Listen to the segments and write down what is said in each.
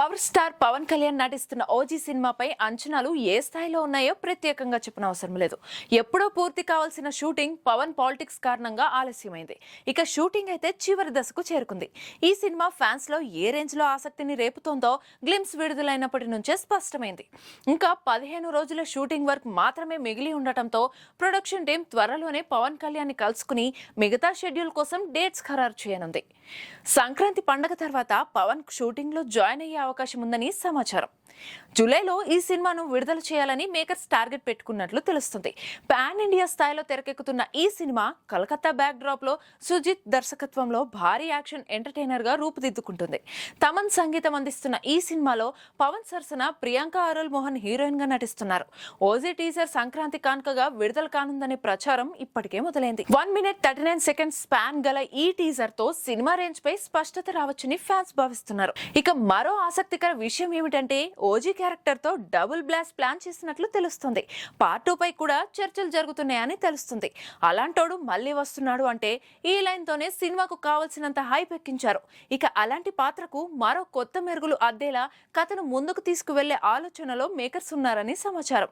Power star Pawan Kalyan నటిస్తున్న OG సినిమాపై అంచనాలు ఏ స్థాయిలో ఉన్నాయో ప్రత్యేకంగా చెప్పనవసరం లేదు. ఎప్పుడో పూర్తి కావాల్సిన షూటింగ్ పవన్ పాలిటిక్స్ కారణంగా ఆలస్యమైంది. ఇక షూటింగ్ అయితే చివరి దశకు చేరుకుంది. ఈ సినిమా ఫ్యాన్స్ లో ఏ రేంజ్ లో ఆసక్తిని రేపుతోందో గ్లిమ్స్ విడుదలైనప్పటి నుంచే స్పష్టమైంది. ఇంకా 15 రోజుల షూటింగ్ వర్క్ మాత్రమే మిగిలి ఉండటంతో ప్రొడక్షన్ టీం త్వరలోనే పవన్ కళ్యాణ్ ని కలుసుకుని మిగతా షెడ్యూల్ కోసం డేట్స్ ఖరారు చేయనుంది. సంక్రాంతి పండుగ తర్వాత పవన్ షూటింగ్ లో జాయిన్ అయ్యే అవకాశం ఉందని సమాచారం. జూలైలో ఈ సినిమాను విడుదల చేయాలని మేకర్స్ టార్గెట్ పెట్టుకున్నట్లు తెలుస్తుంది. పాన్ ఇండియా స్థాయిలో తెరకెక్కుతున్న ఈ సినిమా కలకత్తా బ్యాక్ డ్రాప్ లో సుజిత్ దర్శకత్వంలో భారీ యాక్షన్ ఎంటర్టైనర్ గా రూపుదిద్దుకుంటుంది. తమన్ సంగీతం అందిస్తున్న ఈ సినిమాలో పవన్ సరసన ప్రియాంక అరుల్ మోహన్ హీరోయిన్ గా నటిస్తున్నారు. ఓజీ టీజర్ సంక్రాంతి కానుకగా విడుదల కానుందనే ప్రచారం ఇప్పటికే మొదలైంది. 1 minute 39 seconds స్పాన్ గల ఈ టీజర్ తో సినిమా రేంజ్ పై స్పష్టత రావచ్చని ఫ్యాన్స్ భావిస్తున్నారు. ఇక మరో ఆసక్తికర విషయం ఏమిటంటే ఓజీ క్యారెక్టర్ తో డబుల్ బ్లాస్ట్ ప్లాన్ చేసినట్లు తెలుస్తుంది. పార్ట్ 2 పై కూడా చర్చలు జరుగుతున్నాయని తెలుస్తుంది. అలాంటోడు మళ్ళీ వస్తున్నాడు అంటే ఈ లైన్ తోనే సినిమాకు కావాల్సినంత హైప్ ఎక్కించారు. ఇక అలాంటి పాత్రకు మరో కొత్త మెరుగులు అద్దేలా కథను ముందుకు తీసుకువెళ్లే ఆలోచనలో మేకర్స్ ఉన్నారని సమాచారం.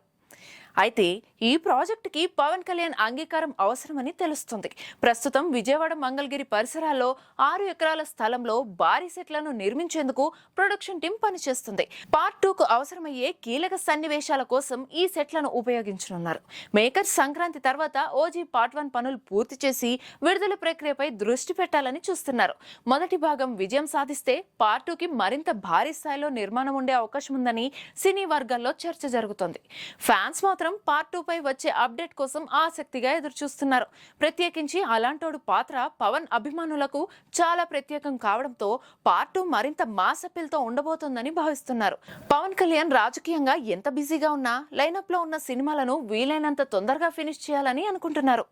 అయితే ఈ ప్రాజెక్టుకి పవన్ కళ్యాణ్ అంగీకారం అవసరమని తెలుస్తుంది. ప్రస్తుతం విజయవాడ మంగళగిరి పరిసరాల్లో 6 ఎకరాల స్థలంలో భారీ సెట్లను నిర్మించేందుకు ప్రొడక్షన్ టీం పనిచేస్తుంది. పార్ట్ 2కు అవసరమయ్యే కీలక సన్నివేశాల కోసం ఈ సెట్లను ఉపయోగించనున్నారు. మేకర్స్ సంక్రాంతి తర్వాత ఓజీ పార్ట్ 1 పనులు పూర్తి చేసి విడుదల ప్రక్రియపై దృష్టి పెట్టాలని చూస్తున్నారు. మొదటి భాగం విజయం సాధిస్తే పార్ట్ 2కి మరింత భారీ స్థాయిలో నిర్మాణం ఉండే అవకాశం ఉందని సినీ వర్గాల్లో చర్చ జరుగుతోంది. ఫ్యాన్స్ మాత్రం పార్ట్ 2 పై వచ్చే అప్డేట్ కోసం ఆసక్తిగా ఎదురుచూస్తున్నారు. ప్రత్యేకించి అలాంటోడు పాత్ర పవన్ అభిమానులకు చాలా ప్రత్యేకం కావడంతో పార్ట్ 2 మరింత మాస్ అప్పీల్ తో ఉండబోతోందని భావిస్తున్నారు. పవన్ కళ్యాణ్ రాజకీయంగా ఎంత బిజీగా ఉన్నా లైనప్ లో ఉన్న సినిమాలను వీలైనంత తొందరగా ఫినిష్ చేయాలని అనుకుంటున్నారు.